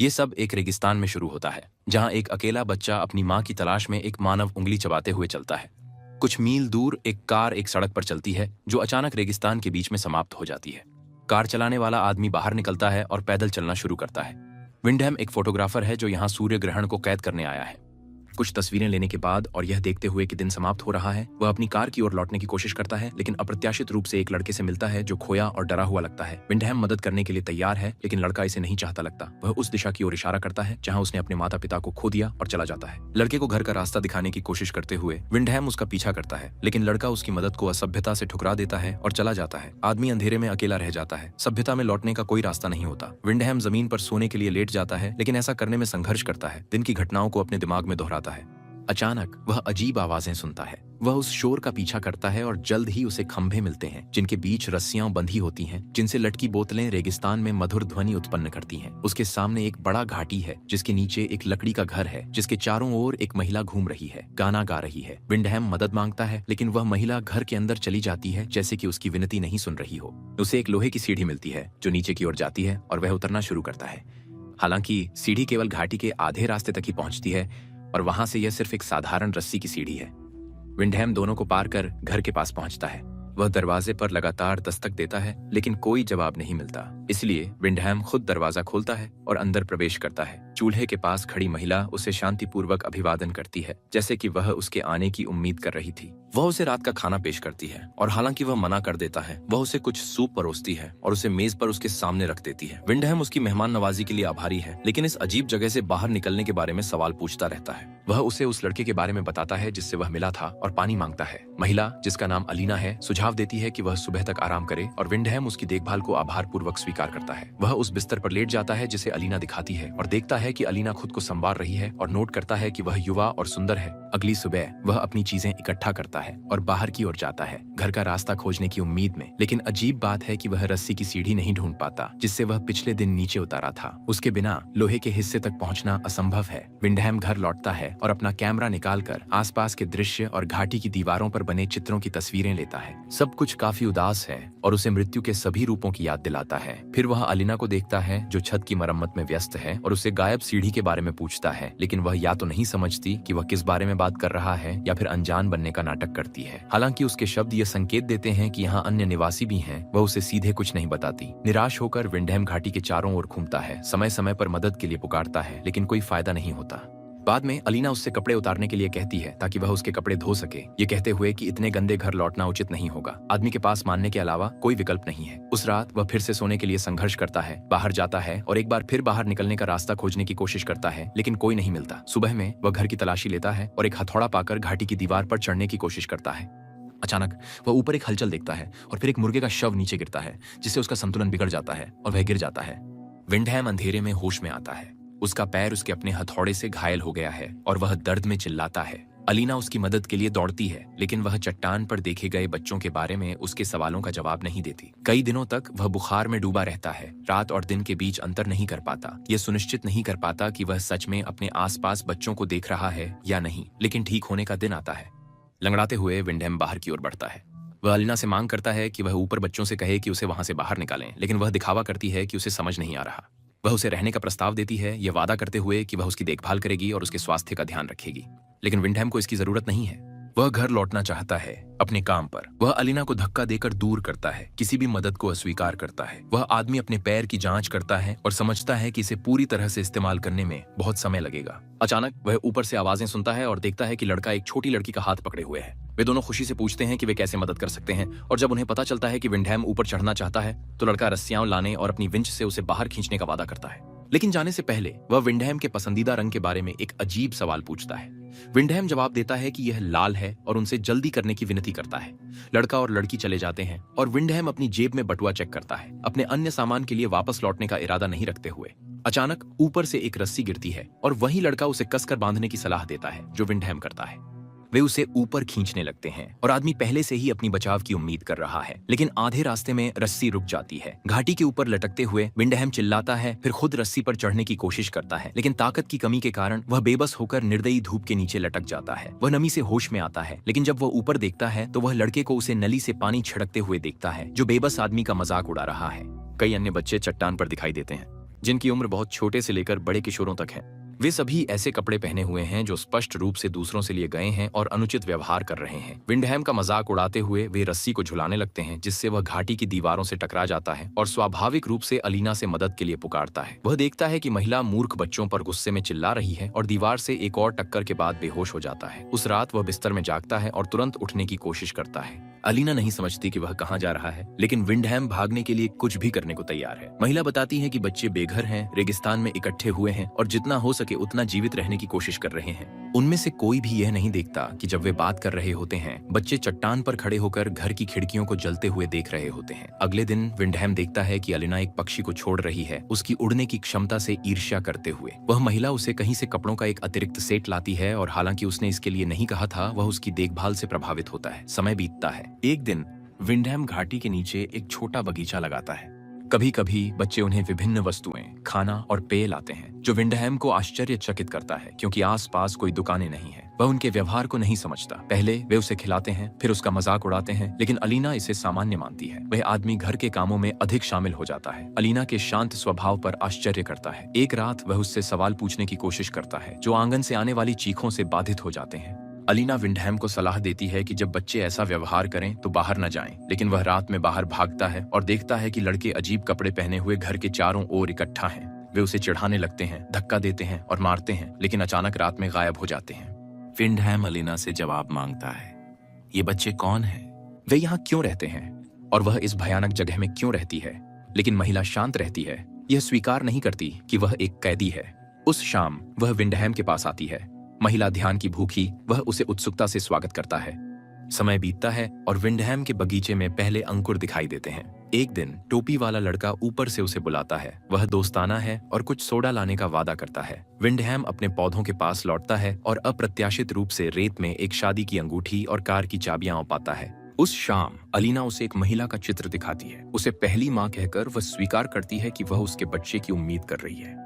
ये सब एक रेगिस्तान में शुरू होता है, जहाँ एक अकेला बच्चा अपनी माँ की तलाश में एक मानव उंगली चबाते हुए चलता है। कुछ मील दूर एक कार एक सड़क पर चलती है, जो अचानक रेगिस्तान के बीच में समाप्त हो जाती है। कार चलाने वाला आदमी बाहर निकलता है और पैदल चलना शुरू करता है। विंडहैम एक फोटोग्राफर है जो यहाँ सूर्य ग्रहण को कैद करने आया है। कुछ तस्वीरें लेने के बाद और यह देखते हुए कि दिन समाप्त हो रहा है, वह अपनी कार की ओर लौटने की कोशिश करता है, लेकिन अप्रत्याशित रूप से एक लड़के से मिलता है जो खोया और डरा हुआ लगता है। विंडहैम मदद करने के लिए तैयार है, लेकिन लड़का इसे नहीं चाहता लगता। वह उस दिशा की ओर इशारा करता है जहां उसने अपने माता पिता को खो दिया और चला जाता है। लड़के को घर का रास्ता दिखाने की कोशिश करते हुए विंडहैम उसका पीछा करता है, लेकिन लड़का उसकी मदद को असभ्यता से ठुकरा देता है और चला जाता है। आदमी अंधेरे में अकेला रह जाता है। सभ्यता में लौटने का कोई रास्ता नहीं होता। विंडहैम जमीन पर सोने के लिए लेट जाता है, लेकिन ऐसा करने में संघर्ष करता है। दिन की घटनाओं को अपने दिमाग में दोहराता है। अचानक वह अजीब आवाजें सुनता है। वह उस शोर का पीछा करता है और जल्द ही उसे खंभे मिलते हैं, जिनके बीच रस्सियां बंधी होती हैं, जिनसे लटकी बोतलें रेगिस्तान में मधुर ध्वनि उत्पन्न करती हैं। उसके सामने एक बड़ा घाटी है, जिसके नीचे एक लकड़ी का घर है, जिसके चारों ओर एक महिला घूम रही है, गाना गा रही है। विंडहैम मदद मांगता है, लेकिन वह महिला घर के अंदर चली जाती है, जैसे कि उसकी विनती नहीं सुन रही हो। उसे एक लोहे की सीढ़ी मिलती है, जो नीचे की ओर जाती है, और वह उतरना शुरू करता है। हालांकि सीढ़ी केवल घाटी के आधे रास्ते तक ही पहुंचती है, और वहां से यह सिर्फ एक साधारण रस्सी की सीढ़ी है। विंडहैम दोनों को पार कर घर के पास पहुंचता है। वह दरवाजे पर लगातार दस्तक देता है, लेकिन कोई जवाब नहीं मिलता। इसलिए विंडहैम खुद दरवाजा खोलता है और अंदर प्रवेश करता है। चूल्हे के पास खड़ी महिला उसे शांतिपूर्वक अभिवादन करती है, जैसे कि वह उसके आने की उम्मीद कर रही थी। वह उसे रात का खाना पेश करती है, और हालांकि वह मना कर देता है, वह उसे कुछ सूप परोसती है और उसे मेज पर उसके सामने रख देती है। विंडहैम उसकी मेहमान नवाजी के लिए आभारी है, लेकिन इस अजीब जगह से बाहर निकलने के बारे में सवाल पूछता रहता है। वह उसे उस लड़के के बारे में बताता है जिससे वह मिला था, और पानी मांगता है। महिला, जिसका नाम अलीना है, सुझाव देती है कि वह सुबह तक आराम करे, और विंडहैम उसकी देखभाल को आभार पूर्वक स्वीकार करता है। वह उस बिस्तर पर लेट जाता है जिसे अलीना दिखाती है, और देखता है कि अलीना खुद को संवार रही है, और नोट करता है कि वह युवा और सुंदर है। अगली सुबह वह अपनी चीजें इकट्ठा करता है और बाहर की ओर जाता है, घर का रास्ता खोजने की उम्मीद में। लेकिन अजीब बात है कि वह रस्सी की सीढ़ी नहीं ढूंढ पाता, जिससे वह पिछले दिन नीचे उतारा था। उसके बिना लोहे के हिस्से तक पहुंचना असंभव है। विंडहैम घर लौटता है और अपना कैमरा निकालकर आसपास के दृश्य और घाटी की दीवारों पर बने चित्रों की तस्वीरें लेता है। सब कुछ काफी उदास है और उसे मृत्यु के सभी रूपों की याद दिलाता है। फिर वह अलीना को देखता है, जो छत की मरम्मत में व्यस्त है, और उसे गायब सीढ़ी के बारे में पूछता है, लेकिन वह या तो नहीं समझती कि वह किस बारे में बात कर रहा है, या फिर अनजान बनने का नाटक करती है। हालांकि उसके शब्द ये संकेत देते हैं कि यहाँ अन्य निवासी भी हैं, वह उसे सीधे कुछ नहीं बताती। निराश होकर विंडहैम घाटी के चारों ओर घूमता है, समय समय पर मदद के लिए पुकारता है, लेकिन कोई फायदा नहीं होता। बाद में अलीना उससे कपड़े उतारने के लिए कहती है, ताकि वह उसके कपड़े धो सके, ये कहते हुए कि इतने गंदे घर लौटना उचित नहीं होगा। आदमी के पास मानने के अलावा कोई विकल्प नहीं है। उस रात वह फिर से सोने के लिए संघर्ष करता है, बाहर जाता है और एक बार फिर बाहर निकलने का रास्ता खोजने की कोशिश करता है, लेकिन कोई नहीं मिलता। सुबह में वह घर की तलाशी लेता है और एक हथौड़ा पाकर घाटी की दीवार पर चढ़ने की कोशिश करता है। अचानक वह ऊपर एक हलचल देखता है और फिर एक मुर्गे का शव नीचे गिरता है, जिससे उसका संतुलन बिगड़ जाता है और वह गिर जाता है। विंडहैम अंधेरे में होश में आता है। उसका पैर उसके अपने हथौड़े से घायल हो गया है और वह दर्द में चिल्लाता है। अलीना उसकी मदद के लिए दौड़ती है, लेकिन वह चट्टान पर देखे गए बच्चों के बारे में उसके सवालों का जवाब नहीं देती। कई दिनों तक वह बुखार में डूबा रहता है, रात और दिन के बीच अंतर नहीं कर पाता। यह सुनिश्चित नहीं कर पाता कि वह सच में अपने आसपास बच्चों को देख रहा है या नहीं। लेकिन ठीक होने का दिन आता है। लंगड़ाते हुए विंडहैम बाहर की ओर बढ़ता है। वह अलीना से मांग करता है कि वह ऊपर बच्चों से कहे कि उसे वहां से बाहर निकालें, लेकिन वह दिखावा करती है कि उसे समझ नहीं आ रहा। वह उसे रहने का प्रस्ताव देती है, यह वादा करते हुए कि वह उसकी देखभाल करेगी और उसके स्वास्थ्य का ध्यान रखेगी। लेकिन विंडहैम को इसकी जरूरत नहीं है। वह घर लौटना चाहता है, अपने काम पर। वह अलीना को धक्का देकर दूर करता है, किसी भी मदद को अस्वीकार करता है। वह आदमी अपने पैर की जांच करता है और समझता है कि इसे पूरी तरह से इस्तेमाल करने में बहुत समय लगेगा। अचानक वह ऊपर से आवाजें सुनता है और देखता है कि लड़का एक छोटी लड़की का हाथ पकड़े हुए है। वे दोनों खुशी से पूछते हैं कि वे कैसे मदद कर सकते हैं, और जब उन्हें पता चलता है कि विंडहैम ऊपर चढ़ना चाहता है, तो लड़का रस्सियां लाने और अपनी विंच से उसे बाहर खींचने का वादा करता है। लेकिन जाने से पहले वह विंडहैम के पसंदीदा रंग के बारे में एक अजीब सवाल पूछता है। विंडहैम जवाब देता है कि यह लाल है और उनसे जल्दी करने की विनती करता है। लड़का और लड़की चले जाते हैं और विंडहैम अपनी जेब में बटुआ चेक करता है, अपने अन्य सामान के लिए वापस लौटने का इरादा नहीं रखते हुए। अचानक ऊपर से एक रस्सी गिरती है और वही लड़का उसे कसकर बांधने की सलाह देता है, जो विंडहैम करता है। वे उसे ऊपर खींचने लगते हैं और आदमी पहले से ही अपनी बचाव की उम्मीद कर रहा है, लेकिन आधे रास्ते में रस्सी रुक जाती है। घाटी के ऊपर लटकते हुए विंडहैम चिल्लाता है, फिर खुद रस्सी पर चढ़ने की कोशिश करता है, लेकिन ताकत की कमी के कारण वह बेबस होकर निर्दयी धूप के नीचे लटक जाता है। वह नमी से होश में आता है, लेकिन जब वह ऊपर देखता है तो वह लड़के को उसे नली से पानी छिड़कते हुए देखता है, जो बेबस आदमी का मजाक उड़ा रहा है। कई अन्य बच्चे चट्टान पर दिखाई देते हैं। जिनकी उम्र बहुत छोटे से लेकर बड़े किशोरों तक है। वे सभी ऐसे कपड़े पहने हुए हैं जो स्पष्ट रूप से दूसरों से लिए गए हैं और अनुचित व्यवहार कर रहे हैं। विंडहैम का मजाक उड़ाते हुए वे रस्सी को झुलाने लगते हैं, जिससे वह घाटी की दीवारों से टकरा जाता है और स्वाभाविक रूप से अलीना से मदद के लिए पुकारता है। वह देखता है कि महिला मूर्ख बच्चों पर गुस्से में चिल्ला रही है और दीवार से एक और टक्कर के बाद बेहोश हो जाता है। उस रात वह बिस्तर में जागता है और तुरंत उठने की कोशिश करता है। अलीना नहीं समझती कि वह कहाँ जा रहा है, लेकिन विंडहैम भागने के लिए कुछ भी करने को तैयार है। महिला बताती है कि बच्चे बेघर हैं, रेगिस्तान में इकट्ठे हुए हैं और जितना हो सके उतना जीवित रहने की कोशिश कर रहे हैं। उनमें से कोई भी यह नहीं देखता कि जब वे बात कर रहे होते हैं, बच्चे चट्टान पर खड़े होकर घर की खिड़कियों को जलते हुए देख रहे होते हैं। अगले दिन विंडहैम देखता है कि अलीना एक पक्षी को छोड़ रही है, उसकी उड़ने की क्षमता से ईर्ष्या करते हुए। वह महिला उसे कहीं से कपड़ों का एक अतिरिक्त सेट लाती है और हालांकि उसने इसके लिए नहीं कहा था, वह उसकी देखभाल से प्रभावित होता है। समय बीतता है। एक दिन विंडहैम घाटी के नीचे एक छोटा बगीचा लगाता है। कभी कभी बच्चे उन्हें विभिन्न वस्तुएं, खाना और पेय लाते हैं, जो विंडहैम को आश्चर्यचकित करता है क्योंकि आसपास कोई दुकानें नहीं है। वह उनके व्यवहार को नहीं समझता। पहले वे उसे खिलाते हैं, फिर उसका मजाक उड़ाते हैं, लेकिन अलीना इसे सामान्य मानती है। वह आदमी घर के कामों में अधिक शामिल हो जाता है। अलीना के शांत स्वभाव पर आश्चर्य करता है। एक रात वह उससे सवाल पूछने की कोशिश करता है, जो आंगन से आने वाली चीखों से बाधित हो जाते हैं। अलीना विंडहैम को सलाह देती है कि जब बच्चे ऐसा व्यवहार करें तो बाहर न जाएं, लेकिन वह रात में बाहर भागता है और देखता है कि लड़के अजीब कपड़े पहने हुए घर के चारों ओर इकट्ठा हैं। वे उसे चिढ़ाने लगते हैं, धक्का देते हैं और मारते हैं, लेकिन अचानक रात में गायब हो जाते हैं। विंडहैम अलीना से जवाब मांगता है, ये बच्चे कौन हैं? वे यहाँ क्यों रहते हैं और वह इस भयानक जगह में क्यों रहती है? लेकिन महिला शांत रहती है, यह स्वीकार नहीं करती कि वह एक कैदी है। उस शाम वह विंडहैम के पास आती है। महिला ध्यान की भूखी, वह उसे उत्सुकता से स्वागत करता है। समय बीतता है और विंडहैम के बगीचे में पहले अंकुर दिखाई देते हैं। एक दिन टोपी वाला लड़का ऊपर से उसे बुलाता है। वह दोस्ताना है और कुछ सोडा लाने का वादा करता है। विंडहैम अपने पौधों के पास लौटता है और अप्रत्याशित रूप से रेत में एक शादी की अंगूठी और कार की चाबियां पाता है। उस शाम अलीना उसे एक महिला का चित्र दिखाती है। उसे पहली माँ कहकर वह स्वीकार करती है कि वह उसके बच्चे की उम्मीद कर रही है।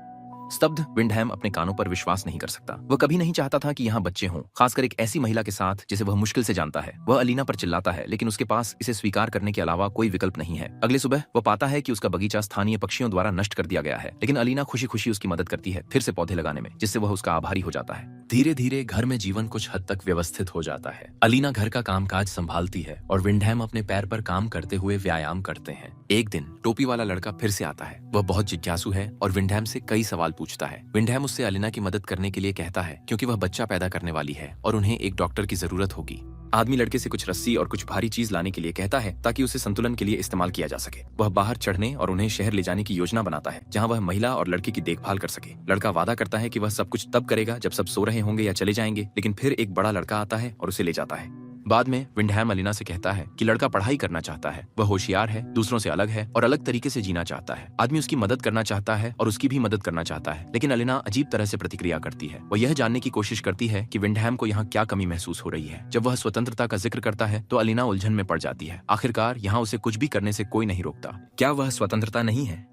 स्तब्ध विंडहैम अपने कानों पर विश्वास नहीं कर सकता। वह कभी नहीं चाहता था कि यहाँ बच्चे हों, खासकर एक ऐसी महिला के साथ जिसे वह मुश्किल से जानता है। वह अलीना पर चिल्लाता है, लेकिन उसके पास इसे स्वीकार करने के अलावा कोई विकल्प नहीं है। अगले सुबह वह पाता है कि उसका बगीचा स्थानीय पक्षियों द्वारा नष्ट कर दिया गया है, लेकिन अलीना खुशी खुशी उसकी मदद करती है फिर से पौधे लगाने में, जिससे वह उसका आभारी हो जाता है। धीरे धीरे घर में जीवन कुछ हद तक व्यवस्थित हो जाता है। अलीना घर का कामकाज संभालती है और विंडहैम अपने पैर पर काम करते हुए व्यायाम करते हैं। एक दिन टोपी वाला लड़का फिर से आता है। वह बहुत जिज्ञासु है और विंडहैम से कई सवाल पूछता है। विंडहैम उससे अलीना की मदद करने के लिए कहता है क्योंकि वह बच्चा पैदा करने वाली है और उन्हें एक डॉक्टर की जरूरत होगी। आदमी लड़के से कुछ रस्सी और कुछ भारी चीज लाने के लिए कहता है ताकि उसे संतुलन के लिए इस्तेमाल किया जा सके। वह बाहर चढ़ने और उन्हें शहर ले जाने की योजना बनाता है, जहां वह महिला और लड़के की देखभाल कर सके। लड़का वादा करता है कि वह सब कुछ तब करेगा जब सब सो रहे होंगे या चले जाएंगे, लेकिन फिर एक बड़ा लड़का आता है और उसे ले जाता है। बाद में विंडहैम अलीना से कहता है कि लड़का पढ़ाई करना चाहता है, वह होशियार है, दूसरों से अलग है और अलग तरीके से जीना चाहता है। आदमी उसकी मदद करना चाहता है और उसकी भी मदद करना चाहता है, लेकिन अलीना अजीब तरह से प्रतिक्रिया करती है। वह यह जानने की कोशिश करती है कि विंडहैम को यहाँ क्या कमी महसूस हो रही है। जब वह स्वतंत्रता का जिक्र करता है तो अलीना उलझन में पड़ जाती है। आखिरकार यहाँ उसे कुछ भी करने से कोई नहीं रोकता। क्या वह स्वतंत्रता नहीं है?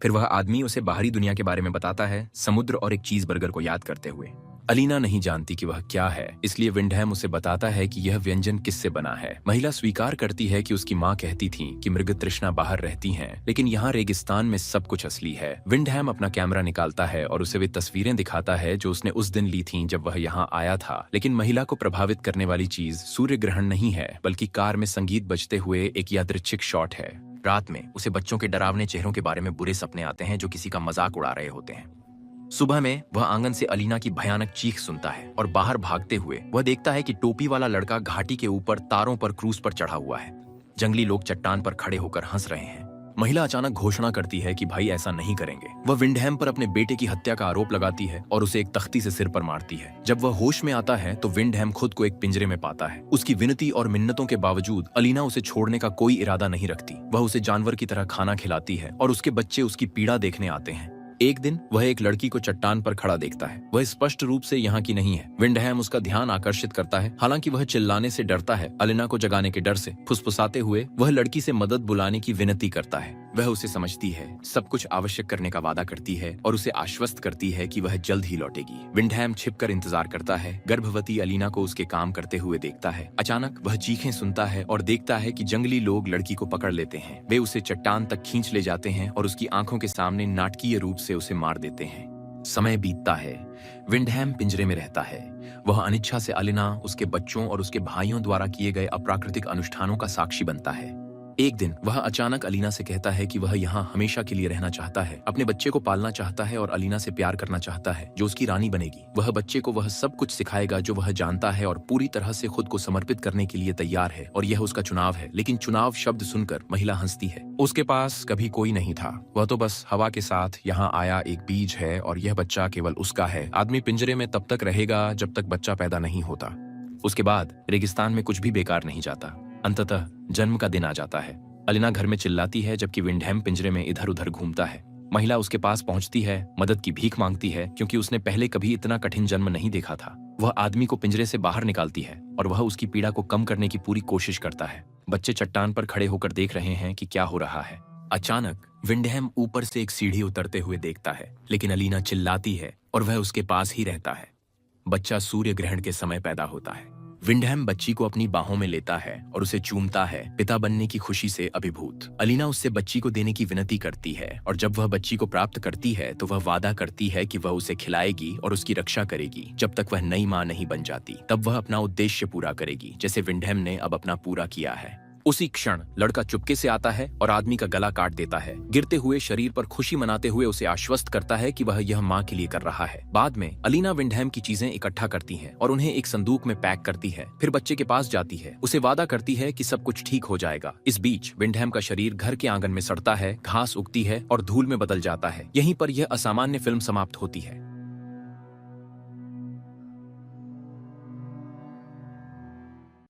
फिर वह आदमी उसे बाहरी दुनिया के बारे में बताता है, समुद्र और एक चीज बर्गर को याद करते हुए। अलीना नहीं जानती कि वह क्या है, इसलिए विंडहैम उसे बताता है कि यह व्यंजन किससे बना है। महिला स्वीकार करती है कि उसकी माँ कहती थी कि मृग तृष्णा बाहर रहती हैं, लेकिन यहाँ रेगिस्तान में सब कुछ असली है। विंडहैम अपना कैमरा निकालता है और उसे वे तस्वीरें दिखाता है जो उसने उस दिन ली थीं जब वह यहाँ आया था। लेकिन महिला को प्रभावित करने वाली चीज सूर्य ग्रहण नहीं है, बल्कि कार में संगीत बजते हुए एक यादृच्छिक शॉट है। रात में उसे बच्चों के डरावने चेहरों के बारे में बुरे सपने आते हैं जो किसी का मजाक उड़ा रहे होते हैं। सुबह में वह आंगन से अलीना की भयानक चीख सुनता है और बाहर भागते हुए वह देखता है कि टोपी वाला लड़का घाटी के ऊपर तारों पर क्रूज पर चढ़ा हुआ है। जंगली लोग चट्टान पर खड़े होकर हंस रहे हैं। महिला अचानक घोषणा करती है कि भाई ऐसा नहीं करेंगे। वह विंडहैम पर अपने बेटे की हत्या का आरोप लगाती है और उसे एक तख्ती से सिर पर मारती है। जब वह होश में आता है तो विंडहैम खुद को एक पिंजरे में पाता है। उसकी विनती और मिन्नतों के बावजूद अलीना उसे छोड़ने का कोई इरादा नहीं रखती। वह उसे जानवर की तरह खाना खिलाती है और उसके बच्चे उसकी पीड़ा देखने आते हैं। एक दिन वह एक लड़की को चट्टान पर खड़ा देखता है। वह स्पष्ट रूप से यहाँ की नहीं है। विंडहैम उसका ध्यान आकर्षित करता है, हालांकि वह चिल्लाने से डरता है। अलीना को जगाने के डर से फुसफुसाते हुए वह लड़की से मदद बुलाने की विनती करता है। वह उसे समझती है, सब कुछ आवश्यक करने का वादा करती है और उसे आश्वस्त करती है कि वह जल्द ही लौटेगी। विंडहैम छिपकर इंतजार करता है। गर्भवती अलीना को उसके काम करते हुए देखता है। अचानक वह चीखें सुनता है और देखता है कि जंगली लोग लड़की को पकड़ लेते हैं। वे उसे चट्टान तक खींच ले जाते हैं और उसकी आंखों के सामने नाटकीय रूप से उसे मार देते हैं। समय बीतता है। विंडहैम पिंजरे में रहता है। वह अनिच्छा से अलिना, उसके बच्चों और उसके भाइयों द्वारा किए गए अप्राकृतिक अनुष्ठानों का साक्षी बनता है। एक दिन वह अचानक अलीना से कहता है कि वह यहाँ हमेशा के लिए रहना चाहता है, अपने बच्चे को पालना चाहता है और अलीना से प्यार करना चाहता है, जो उसकी रानी बनेगी। वह बच्चे को वह सब कुछ सिखाएगा जो वह जानता है और पूरी तरह से खुद को समर्पित करने के लिए तैयार है, और यह उसका चुनाव है। लेकिन चुनाव शब्द सुनकर महिला हंसती है। उसके पास कभी कोई नहीं था, वह तो बस हवा के साथ यहाँ आया एक बीज है और यह बच्चा केवल उसका है। आदमी पिंजरे में तब तक रहेगा जब तक बच्चा पैदा नहीं होता। उसके बाद रेगिस्तान में कुछ भी बेकार नहीं जाता। अंततः जन्म का दिन आ जाता है। अलिना घर में चिल्लाती है जबकि विंडहैम पिंजरे में इधर उधर घूमता है। महिला उसके पास पहुंचती है, मदद की भीख मांगती है, क्योंकि उसने पहले कभी इतना कठिन जन्म नहीं देखा था। वह आदमी को पिंजरे से बाहर निकालती है और वह उसकी पीड़ा को कम करने की पूरी कोशिश करता है। बच्चे चट्टान पर खड़े होकर देख रहे हैं कि क्या हो रहा है। अचानक विंडहैम ऊपर से एक सीढ़ी उतरते हुए देखता है, लेकिन अलीना चिल्लाती है और वह उसके पास ही रहता है। बच्चा सूर्य ग्रहण के समय पैदा होता है। विंडहैम बच्ची को अपनी बाहों में लेता है और उसे चूमता है, पिता बनने की खुशी से अभिभूत। अलीना उससे बच्ची को देने की विनती करती है और जब वह बच्ची को प्राप्त करती है तो वह वादा करती है कि वह उसे खिलाएगी और उसकी रक्षा करेगी जब तक वह नई मां नहीं बन जाती। तब वह अपना उद्देश्य पूरा करेगी, जैसे विंडहैम ने अब अपना पूरा किया है। उसी क्षण लड़का चुपके से आता है और आदमी का गला काट देता है। गिरते हुए शरीर पर खुशी मनाते हुए उसे आश्वस्त करता है कि वह यह मां के लिए कर रहा है। बाद में अलीना विंडहैम की चीजें इकट्ठा करती है और उन्हें एक संदूक में पैक करती है। फिर बच्चे के पास जाती है, उसे वादा करती है कि सब कुछ ठीक हो जाएगा। इस बीच विंडहैम का शरीर घर के आंगन में सड़ता है, घास उगती है और धूल में बदल जाता है। यहीं पर यह असामान्य फिल्म समाप्त होती है।